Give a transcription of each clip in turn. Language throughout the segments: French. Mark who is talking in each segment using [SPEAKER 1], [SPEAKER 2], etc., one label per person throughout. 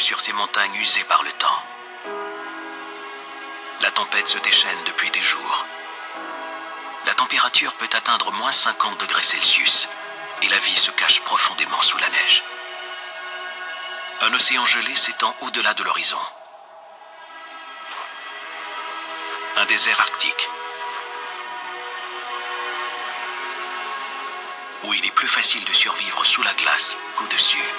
[SPEAKER 1] sur ces montagnes usées par le temps. La tempête se déchaîne depuis des jours. La température peut atteindre moins 50 degrés Celsius et la vie se cache profondément sous la neige. Un océan gelé s'étend au-delà de l'horizon. Un désert arctique, où il est plus facile de survivre sous la glace qu'au-dessus.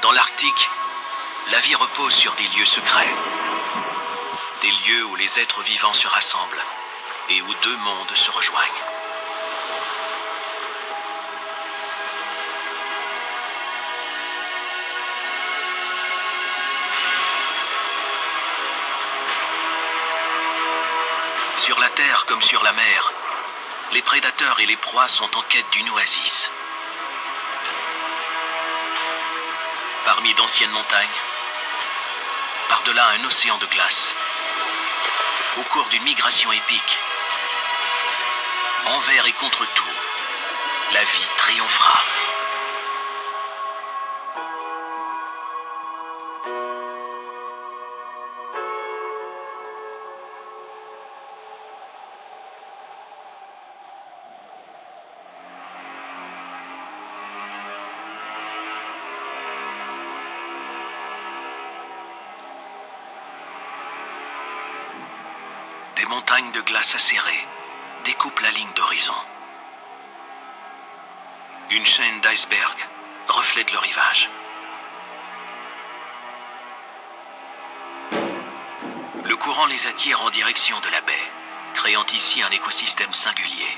[SPEAKER 1] Dans l'Arctique, la vie repose sur des lieux secrets. Des lieux où les êtres vivants se rassemblent et où deux mondes se rejoignent. Sur la terre comme sur la mer, les prédateurs et les proies sont en quête d'une oasis. Parmi d'anciennes montagnes, par-delà un océan de glace, au cours d'une migration épique, envers et contre tout, la vie triomphera. Des montagnes de glace acérées découpent la ligne d'horizon. Une chaîne d'icebergs reflète le rivage. Le courant les attire en direction de la baie, créant ici un écosystème singulier.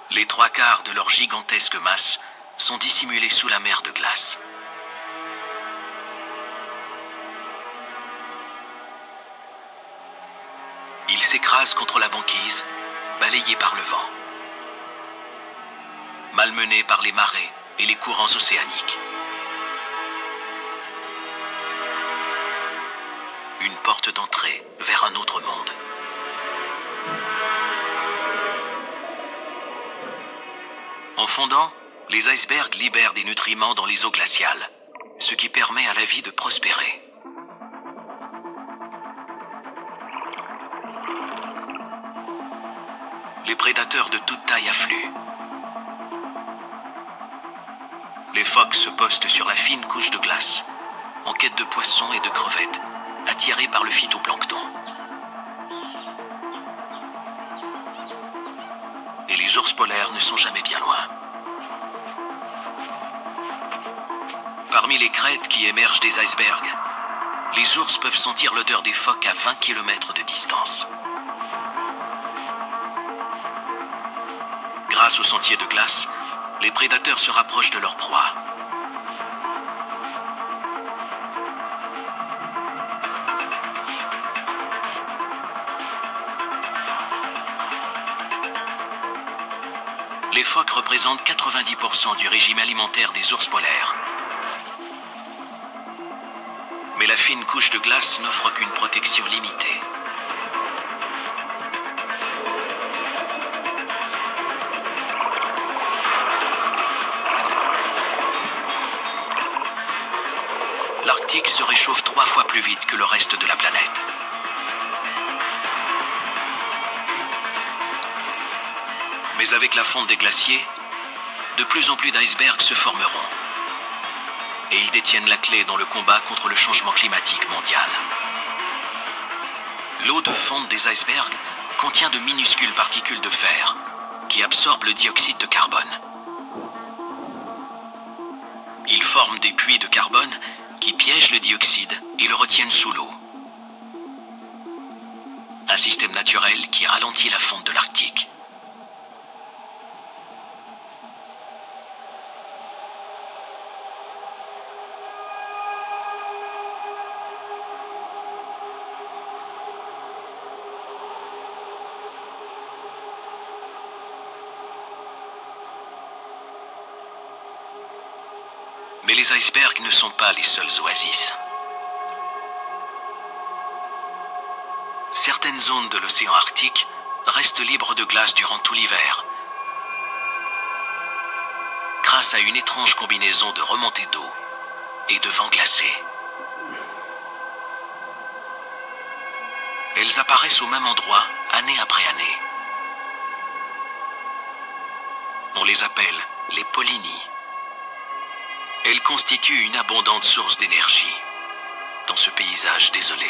[SPEAKER 1] Les trois quarts de leur gigantesque masse sont dissimulés sous la mer de glace. Ils s'écrasent contre la banquise, balayés par le vent, malmenés par les marées et les courants océaniques. Une porte d'entrée vers un autre monde. En fondant, les icebergs libèrent des nutriments dans les eaux glaciales, ce qui permet à la vie de prospérer. Les prédateurs de toute taille affluent. Les phoques se postent sur la fine couche de glace, en quête de poissons et de crevettes, attirés par le phytoplancton. Et les ours polaires ne sont jamais bien loin. Parmi les crêtes qui émergent des icebergs, les ours peuvent sentir l'odeur des phoques à 20 km de distance. Grâce aux sentiers de glace, les prédateurs se rapprochent de leur proie. Les phoques représentent 90% du régime alimentaire des ours polaires. Mais la fine couche de glace n'offre qu'une protection limitée. L'Arctique se réchauffe 3 fois plus vite que le reste de la planète. Mais avec la fonte des glaciers, de plus en plus d'icebergs se formeront. Et ils détiennent la clé dans le combat contre le changement climatique mondial. L'eau de fonte des icebergs contient de minuscules particules de fer qui absorbent le dioxyde de carbone. Ils forment des puits de carbone qui piègent le dioxyde et le retiennent sous l'eau. Un système naturel qui ralentit la fonte de l'Arctique. Mais les icebergs ne sont pas les seules oasis. Certaines zones de l'océan Arctique restent libres de glace durant tout l'hiver, grâce à une étrange combinaison de remontées d'eau et de vents glacés. Elles apparaissent au même endroit, année après année. On les appelle les polynies. Elles constituent une abondante source d'énergie dans ce paysage désolé.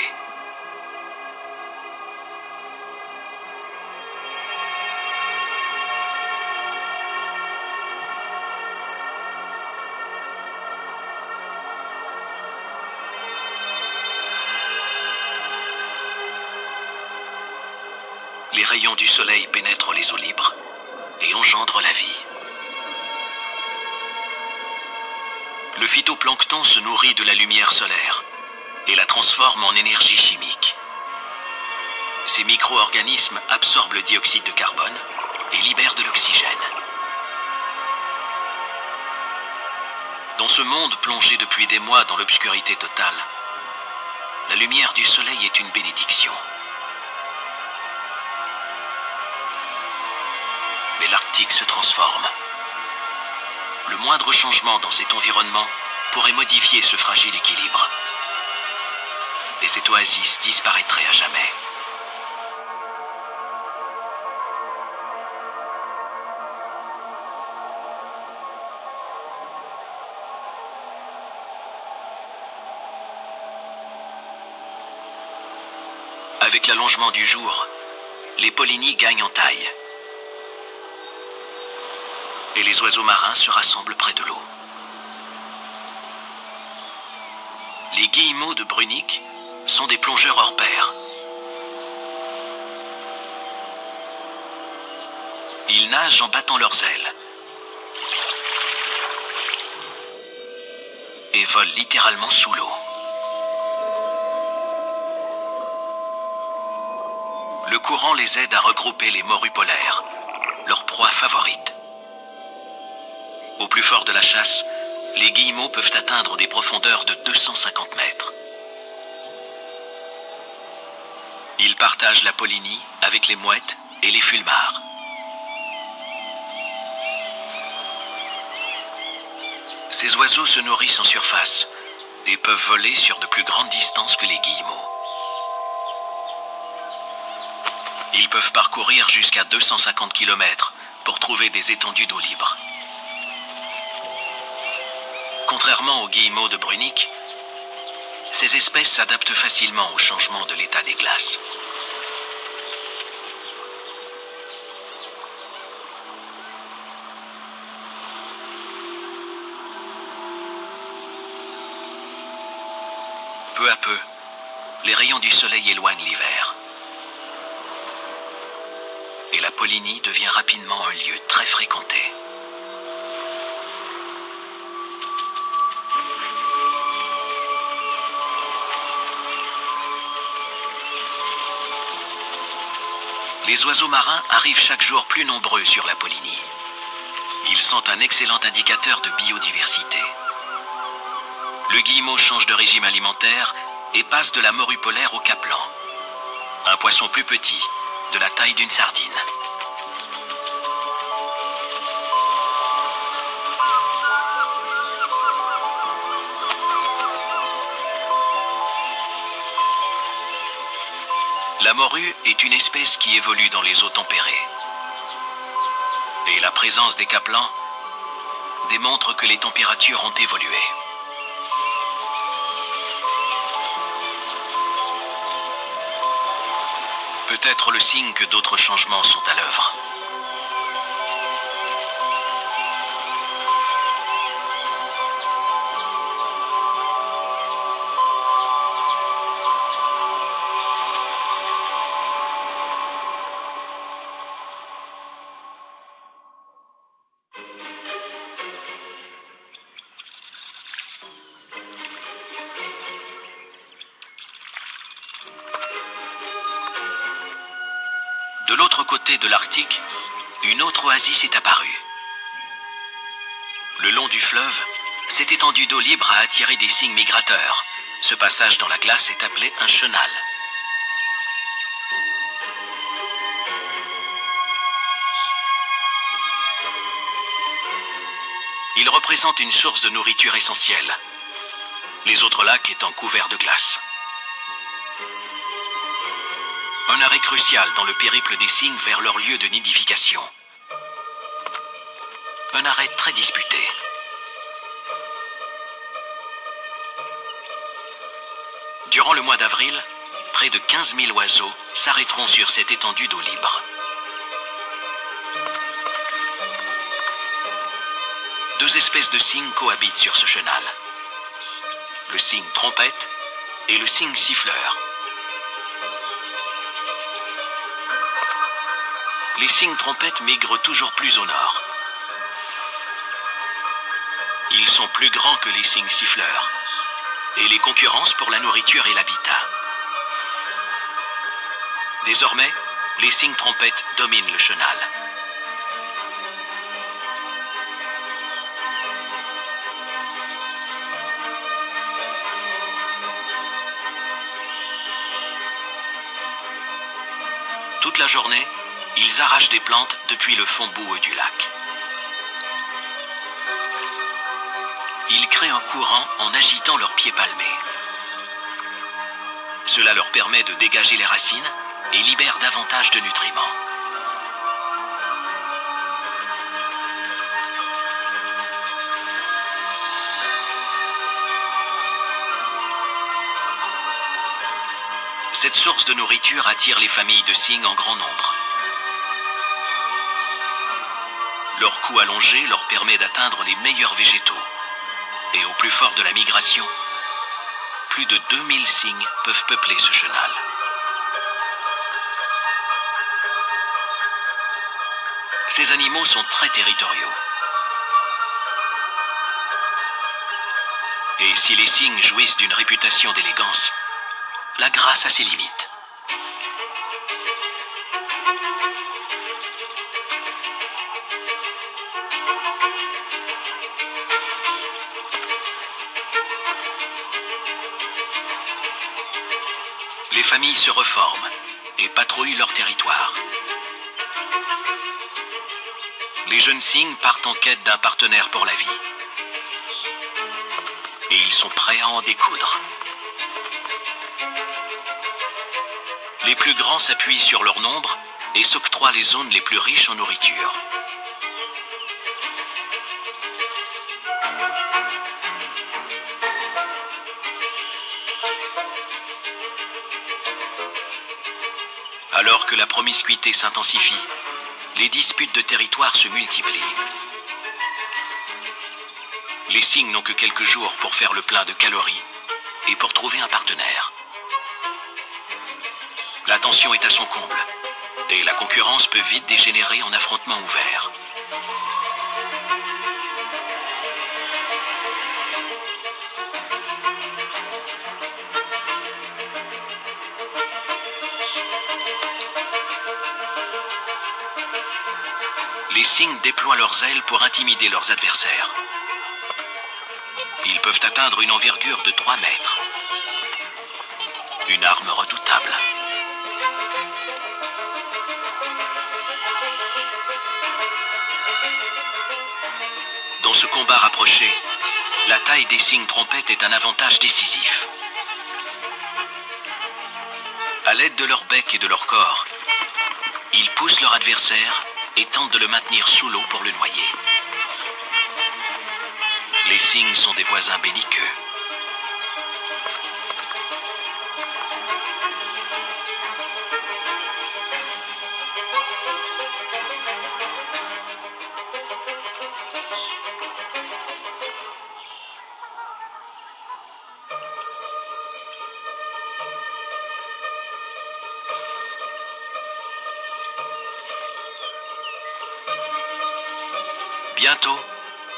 [SPEAKER 1] Les rayons du soleil pénètrent les eaux libres et engendrent la vie. Le phytoplancton se nourrit de la lumière solaire et la transforme en énergie chimique. Ces micro-organismes absorbent le dioxyde de carbone et libèrent de l'oxygène. Dans ce monde plongé depuis des mois dans l'obscurité totale, la lumière du soleil est une bénédiction. Mais l'Arctique se transforme. Le moindre changement dans cet environnement pourrait modifier ce fragile équilibre. Et cette oasis disparaîtrait à jamais. Avec l'allongement du jour, les polynies gagnent en taille. Et les oiseaux marins se rassemblent près de l'eau. Les guillemots de Brunick sont des plongeurs hors pair. Ils nagent en battant leurs ailes et volent littéralement sous l'eau. Le courant les aide à regrouper les morues polaires, leur proie favorite. Au plus fort de la chasse, les guillemots peuvent atteindre des profondeurs de 250 mètres. Ils partagent la Polynie avec les mouettes et les fulmars. Ces oiseaux se nourrissent en surface et peuvent voler sur de plus grandes distances que les guillemots. Ils peuvent parcourir jusqu'à 250 km pour trouver des étendues d'eau libre. Contrairement aux guillemots de Brunick, ces espèces s'adaptent facilement au changement de l'état des glaces. Peu à peu, les rayons du soleil éloignent l'hiver. Et la Polynie devient rapidement un lieu très fréquenté. Les oiseaux marins arrivent chaque jour plus nombreux sur la Polynie. Ils sont un excellent indicateur de biodiversité. Le guillemot change de régime alimentaire et passe de la morue polaire au caplan. Un poisson plus petit, de la taille d'une sardine. La morue est une espèce qui évolue dans les eaux tempérées. Et la présence des caplans démontre que les températures ont évolué. Peut-être le signe que d'autres changements sont à l'œuvre. De l'autre côté de l'Arctique, une autre oasis est apparue. Le long du fleuve, cette étendue d'eau libre a attiré des cygnes migrateurs. Ce passage dans la glace est appelé un chenal. Ils représentent une source de nourriture essentielle, les autres lacs étant couverts de glace. Un arrêt crucial dans le périple des cygnes vers leur lieu de nidification. Un arrêt très disputé. Durant le mois d'avril, près de 15 000 oiseaux s'arrêteront sur cette étendue d'eau libre. Deux espèces de cygnes cohabitent sur ce chenal. Le cygne trompette et le cygne siffleur. Les cygnes trompettes migrent toujours plus au nord. Ils sont plus grands que les cygnes siffleurs et les concurrencent pour la nourriture et l'habitat. Désormais, les cygnes trompettes dominent le chenal. Toute la journée, ils arrachent des plantes depuis le fond boueux du lac. Ils créent un courant en agitant leurs pieds palmés. Cela leur permet de dégager les racines et libère davantage de nutriments. Cette source de nourriture attire les familles de cygnes en grand nombre. Leur cou allongé leur permet d'atteindre les meilleurs végétaux. Et au plus fort de la migration, plus de 2000 cygnes peuvent peupler ce chenal. Ces animaux sont très territoriaux. Et si les cygnes jouissent d'une réputation d'élégance, la grâce a ses limites. Les familles se reforment et patrouillent leur territoire. Les jeunes cygnes partent en quête d'un partenaire pour la vie. Et ils sont prêts à en découdre. Les plus grands s'appuient sur leur nombre et s'octroient les zones les plus riches en nourriture. Alors que la promiscuité s'intensifie, les disputes de territoire se multiplient. Les cygnes n'ont que quelques jours pour faire le plein de calories et pour trouver un partenaire. La tension est à son comble et la concurrence peut vite dégénérer en affrontement ouvert. Les cygnes déploient leurs ailes pour intimider leurs adversaires. Ils peuvent atteindre une envergure de 3 mètres. Une arme redoutable. Dans ce combat rapproché, la taille des cygnes trompettes est un avantage décisif. À l'aide de leur bec et de leur corps, ils poussent leur adversaire et tentent de le maintenir sous l'eau pour le noyer. Les cygnes sont des voisins belliqueux. Bientôt,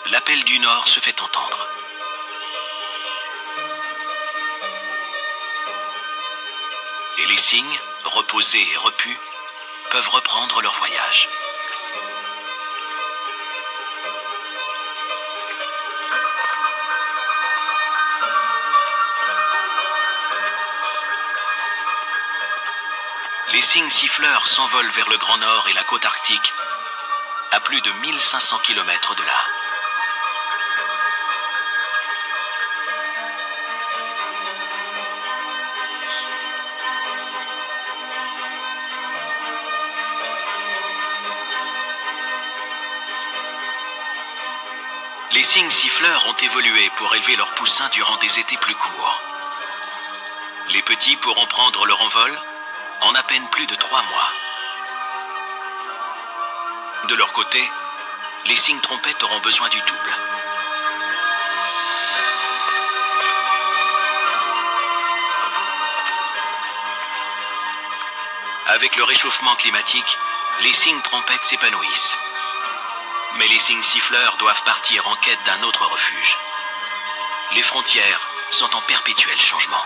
[SPEAKER 1] l'appel du Nord se fait entendre. Et les cygnes, reposés et repus, peuvent reprendre leur voyage. Les cygnes siffleurs s'envolent vers le Grand Nord et la côte arctique, à plus de 1500 km de là. cygnes siffleurs ont évolué pour élever leurs poussins durant des étés plus courts. Les petits pourront prendre leur envol en à peine plus de 3 mois. De leur côté, les cygnes trompettes auront besoin du double. Avec le réchauffement climatique, les cygnes trompettes s'épanouissent. Mais les cygnes siffleurs doivent partir en quête d'un autre refuge. Les frontières sont en perpétuel changement.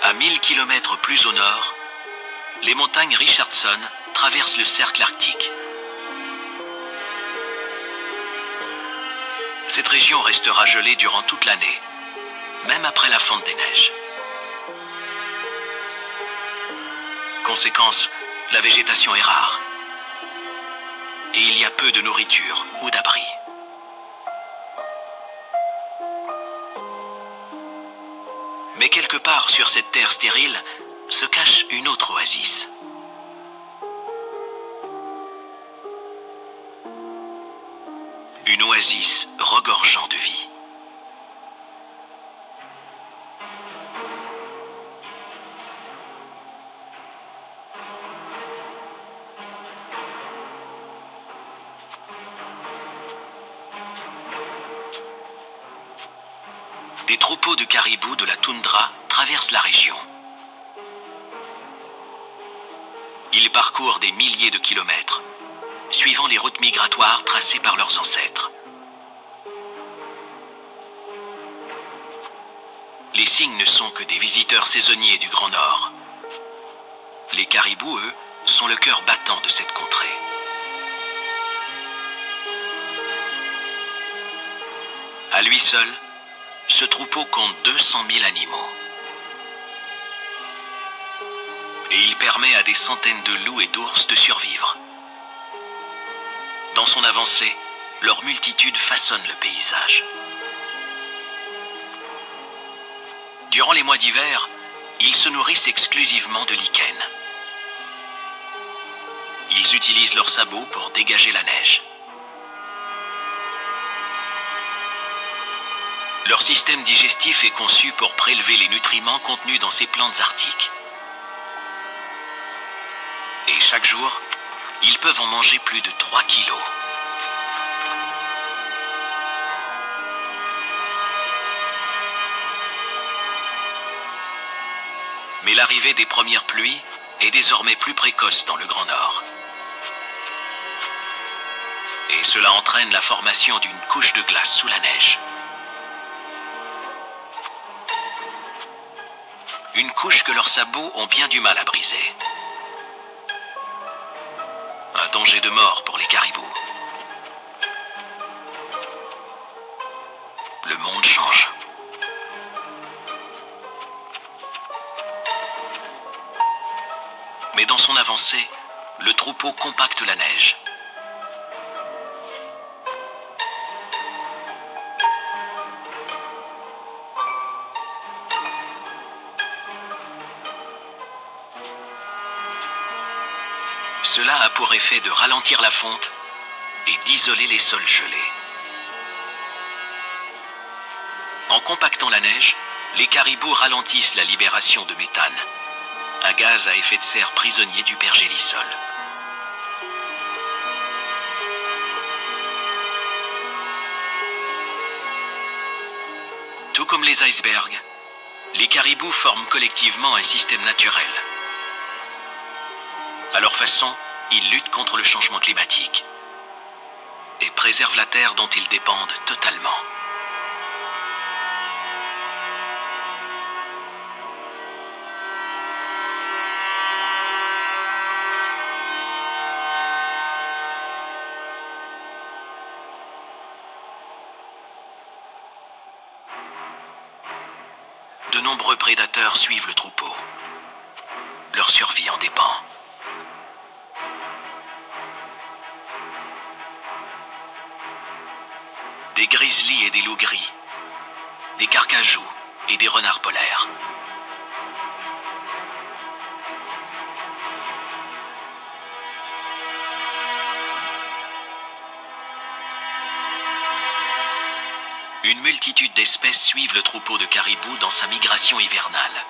[SPEAKER 1] À 1000 km plus au nord, les montagnes Richardson traversent le cercle arctique. Cette région restera gelée durant toute l'année, même après la fonte des neiges. Conséquence, la végétation est rare et il y a peu de nourriture ou d'abri. Mais quelque part sur cette terre stérile se cache une autre oasis. Une oasis regorgeant de vie. Des troupeaux de caribous de la toundra traversent la région. Ils parcourent des milliers de kilomètres, suivant les routes migratoires tracées par leurs ancêtres. Les cygnes ne sont que des visiteurs saisonniers du Grand Nord. Les caribous, eux, sont le cœur battant de cette contrée. À lui seul, ce troupeau compte 200 000 animaux. Et il permet à des centaines de loups et d'ours de survivre. Dans son avancée, leur multitude façonne le paysage. Durant les mois d'hiver, ils se nourrissent exclusivement de lichen. Ils utilisent leurs sabots pour dégager la neige. Leur système digestif est conçu pour prélever les nutriments contenus dans ces plantes arctiques. Et chaque jour, ils peuvent en manger plus de 3 kilos. Mais l'arrivée des premières pluies est désormais plus précoce dans le Grand Nord. Et cela entraîne la formation d'une couche de glace sous la neige. Une couche que leurs sabots ont bien du mal à briser. Un danger de mort pour les caribous. Le monde change. Mais dans son avancée, le troupeau compacte la neige. Cela a pour effet de ralentir la fonte et d'isoler les sols gelés. En compactant la neige, les caribous ralentissent la libération de méthane, un gaz à effet de serre prisonnier du pergélisol. Tout comme les icebergs, les caribous forment collectivement un système naturel. À leur façon, ils luttent contre le changement climatique et préservent la terre dont ils dépendent totalement. prédateurs suivent le troupeau. Leur survie en dépend. Des grizzlies et des loups gris, des carcajous et des renards polaires. Une multitude d'espèces suivent le troupeau de caribous dans sa migration hivernale.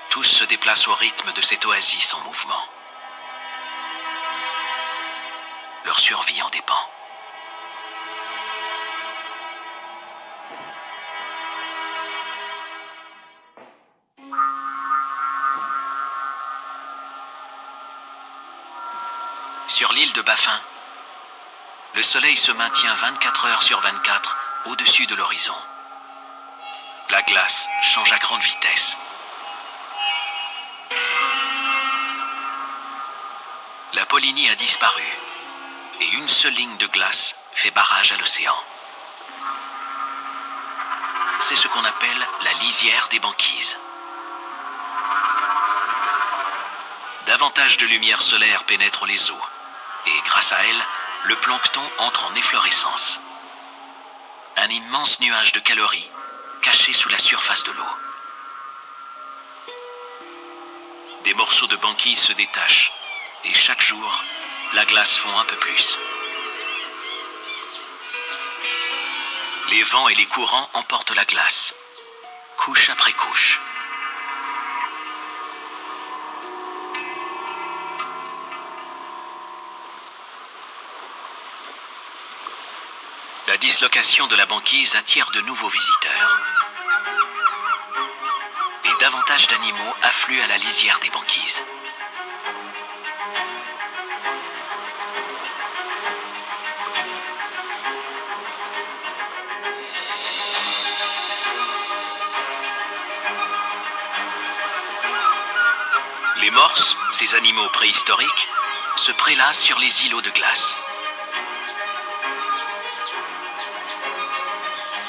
[SPEAKER 1] Tous se déplacent au rythme de cette oasis en mouvement. Leur survie en dépend. Sur l'île de Baffin, le soleil se maintient 24 heures sur 24 au-dessus de l'horizon. La glace change à grande vitesse. La Polynie a disparu et une seule ligne de glace fait barrage à l'océan. C'est ce qu'on appelle la lisière des banquises. Davantage de lumière solaire pénètre les eaux et grâce à elle, le plancton entre en efflorescence. Un immense nuage de calories caché sous la surface de l'eau. Des morceaux de banquise se détachent et chaque jour, la glace fond un peu plus. Les vents et les courants emportent la glace, couche après couche. La dislocation de la banquise attire de nouveaux visiteurs. Et davantage d'animaux affluent à la lisière des banquises. Les morses, ces animaux préhistoriques, se prélassent sur les îlots de glace.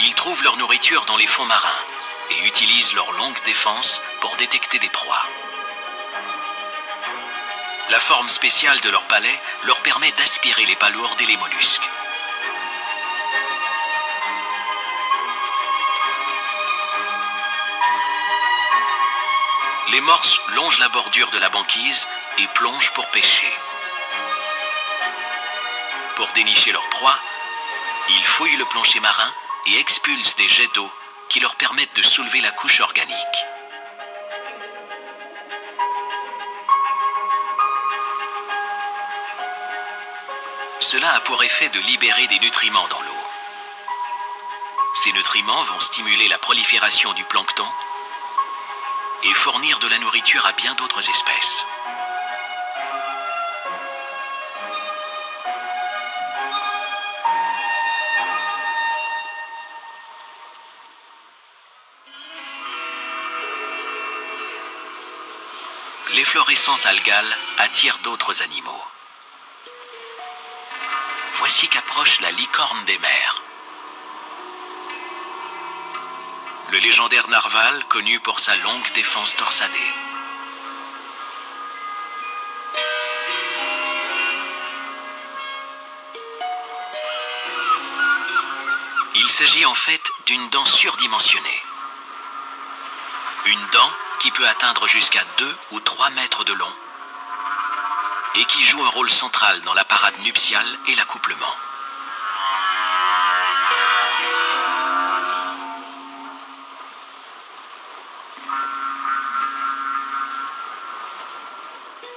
[SPEAKER 1] Ils trouvent leur nourriture dans les fonds marins et utilisent leur longue défense pour détecter des proies. La forme spéciale de leur palais leur permet d'aspirer les palourdes et les mollusques. Les morses longent la bordure de la banquise et plongent pour pêcher. Pour dénicher leur proie, ils fouillent le plancher marin et expulsent des jets d'eau qui leur permettent de soulever la couche organique. Cela a pour effet de libérer des nutriments dans l'eau. Ces nutriments vont stimuler la prolifération du plancton et fournir de la nourriture à bien d'autres espèces. L'efflorescence algale attire d'autres animaux. Voici qu'approche la licorne des mers. Le légendaire narval, connu pour sa longue défense torsadée. Il s'agit en fait d'une dent surdimensionnée. Une dent qui peut atteindre jusqu'à 2 ou 3 mètres de long et qui joue un rôle central dans la parade nuptiale et l'accouplement.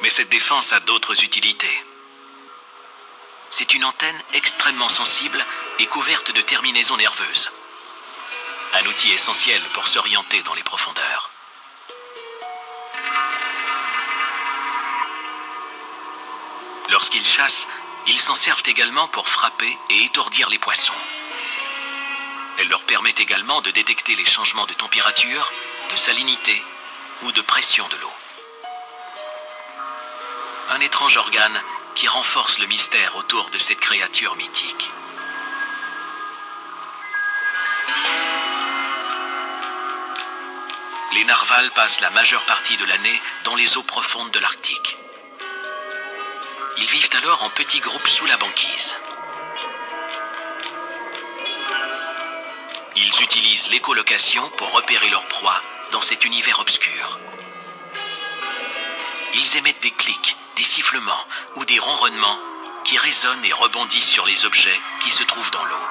[SPEAKER 1] Mais cette défense a d'autres utilités. C'est une antenne extrêmement sensible et couverte de terminaisons nerveuses. Un outil essentiel pour s'orienter dans les profondeurs. Lorsqu'ils chassent, ils s'en servent également pour frapper et étourdir les poissons. Elle leur permet également de détecter les changements de température, de salinité ou de pression de l'eau. Un étrange organe qui renforce le mystère autour de cette créature mythique. Les narvals passent la majeure partie de l'année dans les eaux profondes de l'Arctique. Ils vivent alors en petits groupes sous la banquise. Ils utilisent l'écholocation pour repérer leur proie dans cet univers obscur. Ils émettent des clics, des sifflements ou des ronronnements qui résonnent et rebondissent sur les objets qui se trouvent dans l'eau.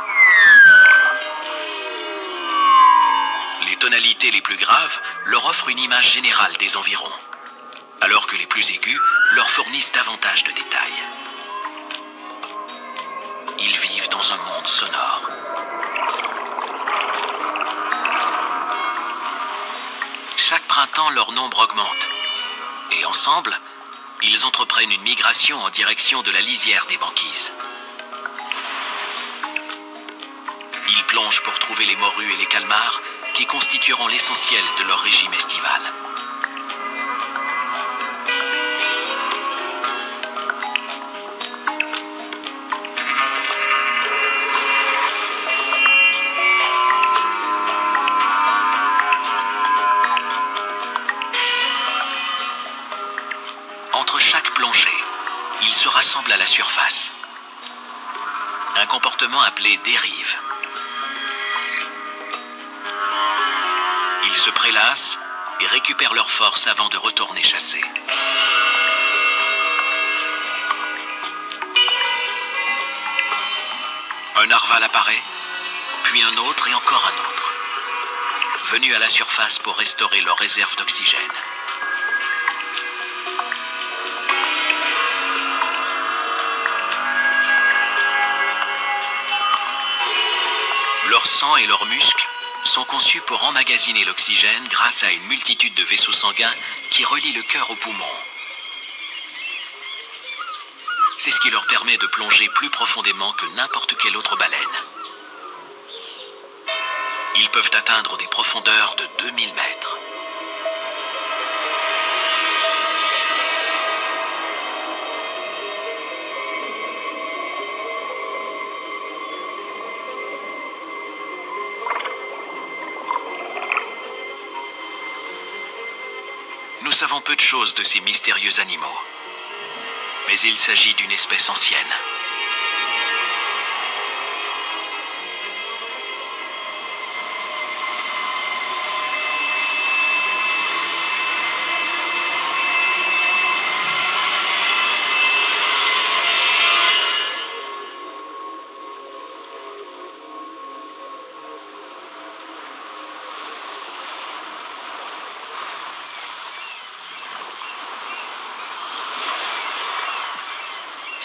[SPEAKER 1] Les tonalités les plus graves leur offrent une image générale des environs, alors que les plus aigus leur fournissent davantage de détails. Ils vivent dans un monde sonore. Chaque printemps, leur nombre augmente, et ensemble, ils entreprennent une migration en direction de la lisière des banquises. Ils plongent pour trouver les morues et les calmars qui constitueront l'essentiel de leur régime estival. Entre chaque plongée, ils se rassemblent à la surface. Un comportement appelé dérive. Ils se prélassent et récupèrent leur force avant de retourner chasser. Un narval apparaît, puis un autre et encore un autre, venus à la surface pour restaurer leur réserve d'oxygène. Leur sang et leurs muscles sont conçus pour emmagasiner l'oxygène grâce à une multitude de vaisseaux sanguins qui relient le cœur aux poumons. C'est ce qui leur permet de plonger plus profondément que n'importe quelle autre baleine. Ils peuvent atteindre des profondeurs de 2000 mètres. Nous savons peu de choses de ces mystérieux animaux, mais il s'agit d'une espèce ancienne.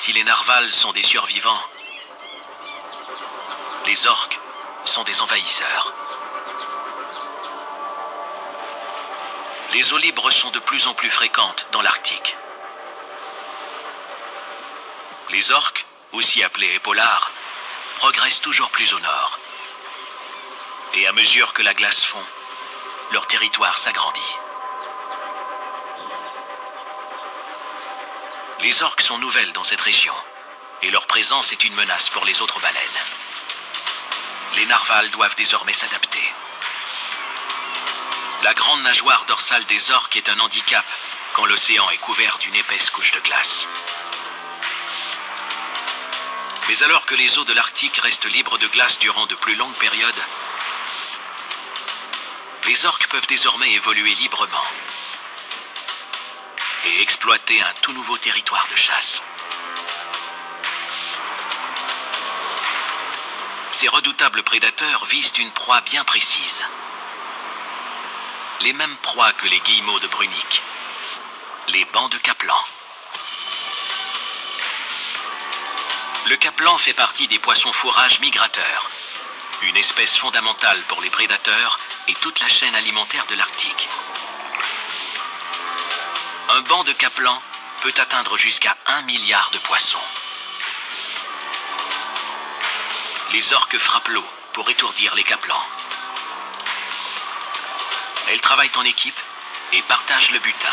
[SPEAKER 1] Si les narvals sont des survivants, les orques sont des envahisseurs. Les eaux libres sont de plus en plus fréquentes dans l'Arctique. Les orques, aussi appelés épaulards, progressent toujours plus au nord. Et à mesure que la glace fond, leur territoire s'agrandit. Les orques sont nouvelles dans cette région, et leur présence est une menace pour les autres baleines. Les narvals doivent désormais s'adapter. La grande nageoire dorsale des orques est un handicap quand l'océan est couvert d'une épaisse couche de glace. Mais alors que les eaux de l'Arctique restent libres de glace durant de plus longues périodes, les orques peuvent désormais évoluer librement et exploiter un tout nouveau territoire de chasse. Ces redoutables prédateurs visent une proie bien précise. Les mêmes proies que les guillemots de Brunique, les bancs de capelans. Le caplan fait partie des poissons fourrages migrateurs, une espèce fondamentale pour les prédateurs et toute la chaîne alimentaire de l'Arctique. Un banc de caplan peut atteindre jusqu'à 1 milliard de poissons. Les orques frappent l'eau pour étourdir les caplans. Elles travaillent en équipe et partagent le butin.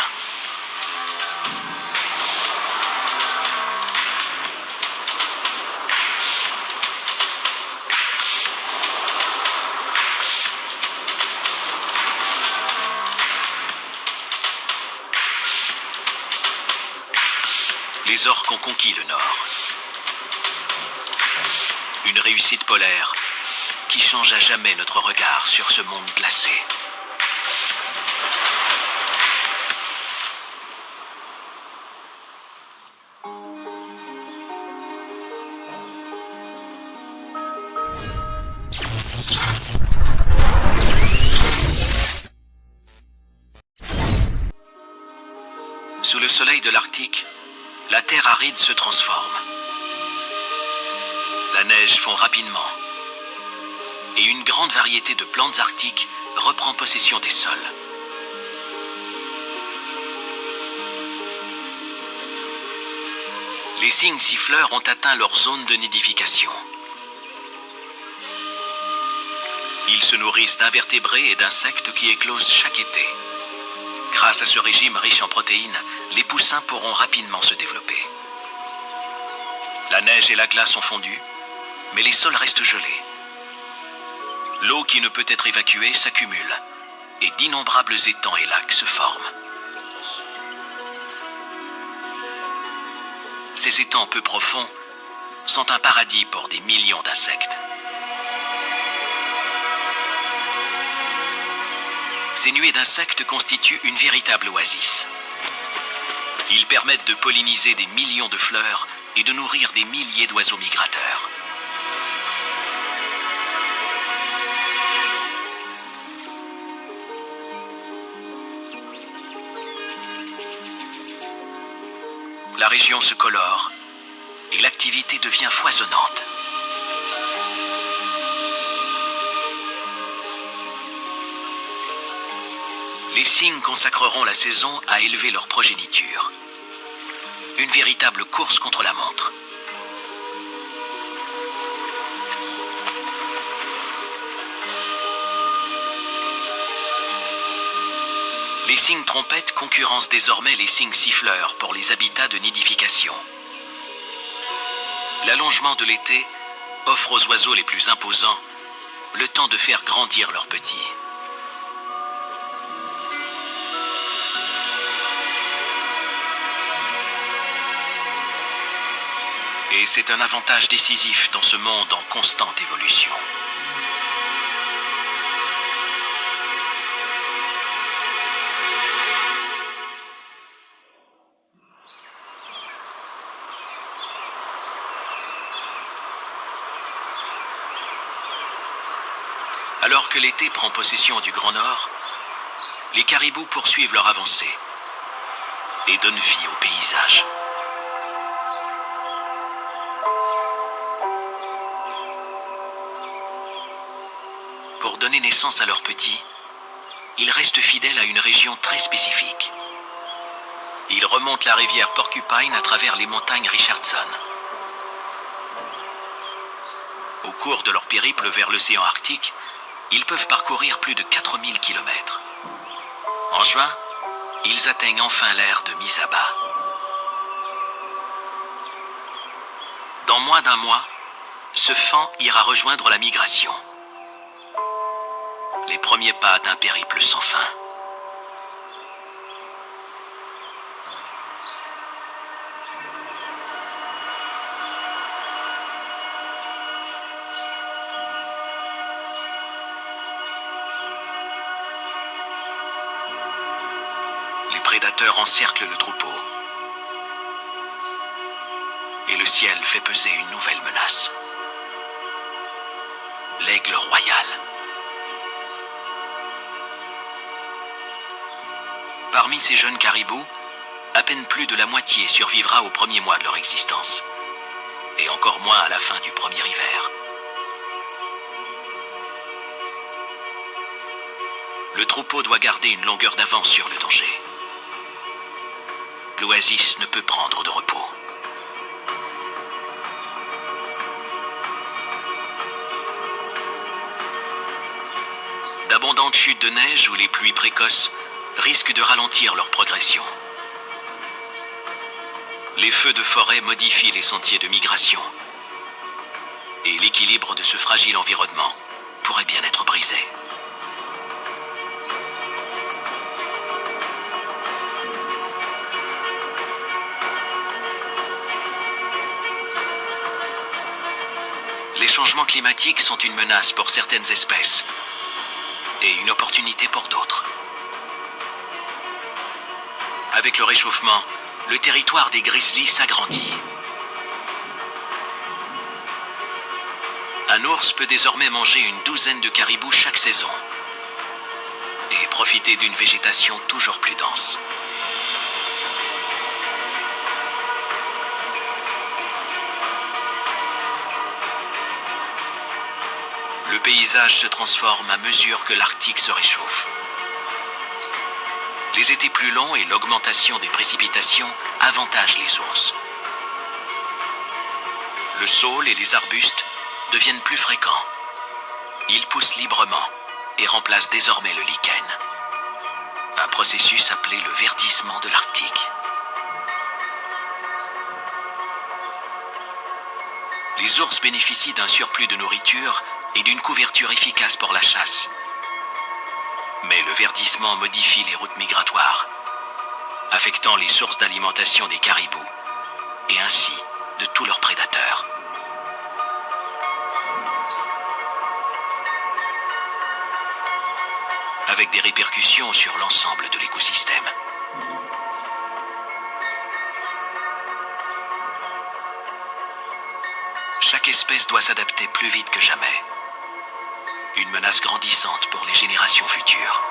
[SPEAKER 1] Les orques ont conquis le Nord. Une réussite polaire qui change à jamais notre regard sur ce monde glacé. Sous le soleil de l'Arctique, la terre aride se transforme. La neige fond rapidement et une grande variété de plantes arctiques reprend possession des sols. Les cygnes siffleurs ont atteint leur zone de nidification. Ils se nourrissent d'invertébrés et d'insectes qui éclosent chaque été. Grâce à ce régime riche en protéines, les poussins pourront rapidement se développer. La neige et la glace ont fondu, mais les sols restent gelés. L'eau qui ne peut être évacuée s'accumule et d'innombrables étangs et lacs se forment. Ces étangs peu profonds sont un paradis pour des millions d'insectes. Ces nuées d'insectes constituent une véritable oasis. Ils permettent de polliniser des millions de fleurs et de nourrir des milliers d'oiseaux migrateurs. La région se colore et l'activité devient foisonnante. Les cygnes consacreront la saison à élever leur progéniture. Une véritable course contre la montre. Les cygnes trompettes concurrencent désormais les cygnes siffleurs pour les habitats de nidification. L'allongement de l'été offre aux oiseaux les plus imposants le temps de faire grandir leurs petits. Et c'est un avantage décisif dans ce monde en constante évolution. Alors que l'été prend possession du Grand Nord, les caribous poursuivent leur avancée et donnent vie au paysage. Pour donner naissance à leurs petits, ils restent fidèles à une région très spécifique. Ils remontent la rivière Porcupine à travers les montagnes Richardson. Au cours de leur périple vers l'océan Arctique, ils peuvent parcourir plus de 4000 km. En juin, ils atteignent enfin l'aire de Misaba. Dans moins d'un mois, ce faon ira rejoindre la migration. Les premiers pas d'un périple sans fin. Les prédateurs encerclent le troupeau. Et le ciel fait peser une nouvelle menace. L'aigle royal. Parmi ces jeunes caribous, à peine plus de la moitié survivra aux premiers mois de leur existence, et encore moins à la fin du premier hiver. Le troupeau doit garder une longueur d'avance sur le danger. L'oasis ne peut prendre de repos. D'abondantes chutes de neige ou les pluies précoces risquent de ralentir leur progression. Les feux de forêt modifient les sentiers de migration. Et l'équilibre de ce fragile environnement pourrait bien être brisé. changements climatiques sont une menace pour certaines espèces et une opportunité pour d'autres. Avec le réchauffement, le territoire des grizzlies s'agrandit. Un ours peut désormais manger une douzaine de caribous chaque saison et profiter d'une végétation toujours plus dense. Le paysage se transforme à mesure que l'Arctique se réchauffe. Les étés plus longs et l'augmentation des précipitations avantagent les ours. Le saule et les arbustes deviennent plus fréquents. Ils poussent librement et remplacent désormais le lichen. Un processus appelé le verdissement de l'Arctique. Les ours bénéficient d'un surplus de nourriture et d'une couverture efficace pour la chasse. Mais le verdissement modifie les routes migratoires, affectant les sources d'alimentation des caribous et ainsi de tous leurs prédateurs. Avec des répercussions sur l'ensemble de l'écosystème. Chaque espèce doit s'adapter plus vite que jamais. Une menace grandissante pour les générations futures.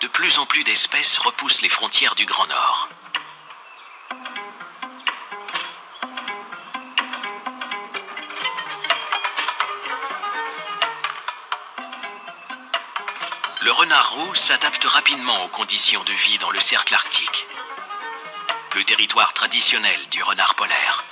[SPEAKER 1] De plus en plus d'espèces repoussent les frontières du Grand Nord. Le renard roux s'adapte rapidement aux conditions de vie dans le cercle arctique, le territoire traditionnel du renard polaire.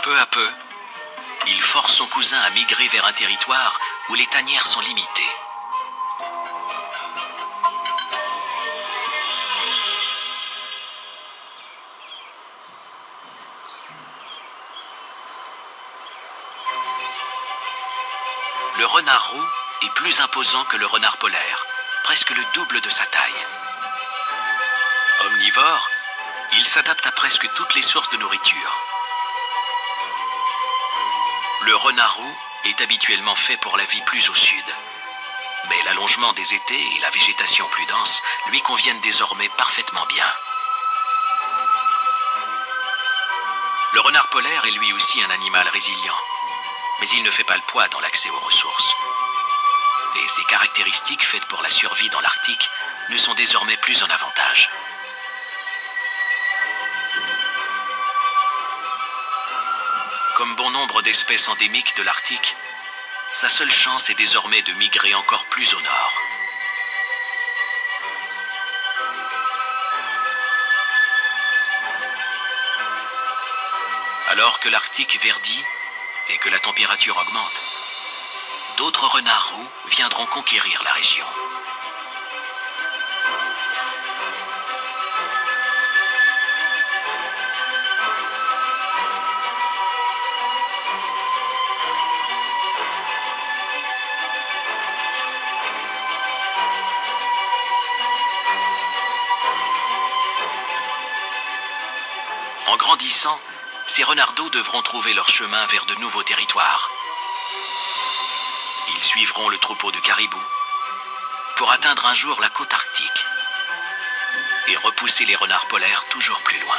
[SPEAKER 1] Peu à peu, il force son cousin à migrer vers un territoire où les tanières sont limitées. Le renard roux est plus imposant que le renard polaire, presque le double de sa taille. Omnivore, il s'adapte à presque toutes les sources de nourriture. Le renard roux est habituellement fait pour la vie plus au sud. Mais l'allongement des étés et la végétation plus dense lui conviennent désormais parfaitement bien. Le renard polaire est lui aussi un animal résilient, mais il ne fait pas le poids dans l'accès aux ressources. Et ses caractéristiques faites pour la survie dans l'Arctique ne sont désormais plus en avantage. Comme bon nombre d'espèces endémiques de l'Arctique, sa seule chance est désormais de migrer encore plus au nord. Alors que l'Arctique verdit et que la température augmente, d'autres renards roux viendront conquérir la région. En grandissant, ces renards d'eau devront trouver leur chemin vers de nouveaux territoires. Ils suivront le troupeau de caribous pour atteindre un jour la côte arctique et repousser les renards polaires toujours plus loin.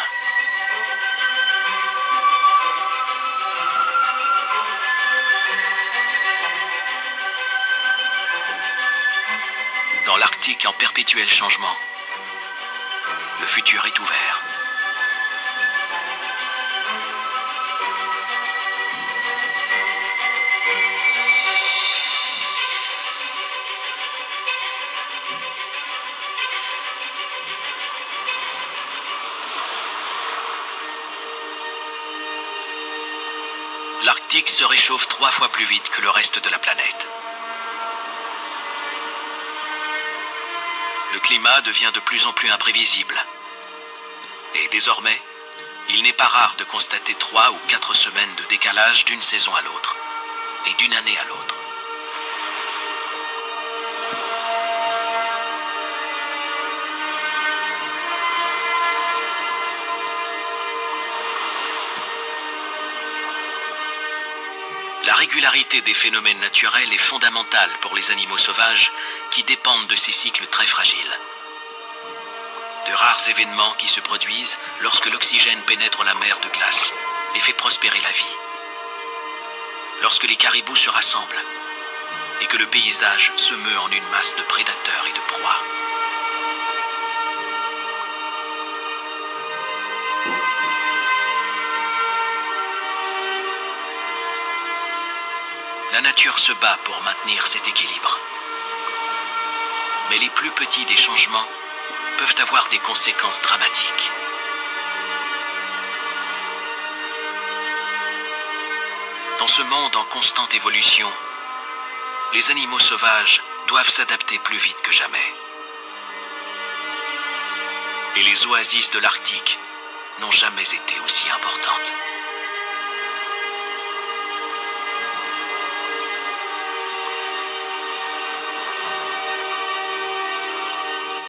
[SPEAKER 1] Dans l'Arctique en perpétuel changement, le futur est ouvert. l'Arctique se réchauffe 3 fois plus vite que le reste de la planète. Le climat devient de plus en plus imprévisible. Et désormais, il n'est pas rare de constater 3 ou 4 semaines de décalage d'une saison à l'autre et d'une année à l'autre. La régularité des phénomènes naturels est fondamentale pour les animaux sauvages qui dépendent de ces cycles très fragiles. De rares événements qui se produisent lorsque l'oxygène pénètre la mer de glace et fait prospérer la vie. Lorsque les caribous se rassemblent et que le paysage se meut en une masse de prédateurs et de proies. La nature se bat pour maintenir cet équilibre. Mais les plus petits des changements peuvent avoir des conséquences dramatiques. Dans ce monde en constante évolution, les animaux sauvages doivent s'adapter plus vite que jamais. Et les oasis de l'Arctique n'ont jamais été aussi importantes.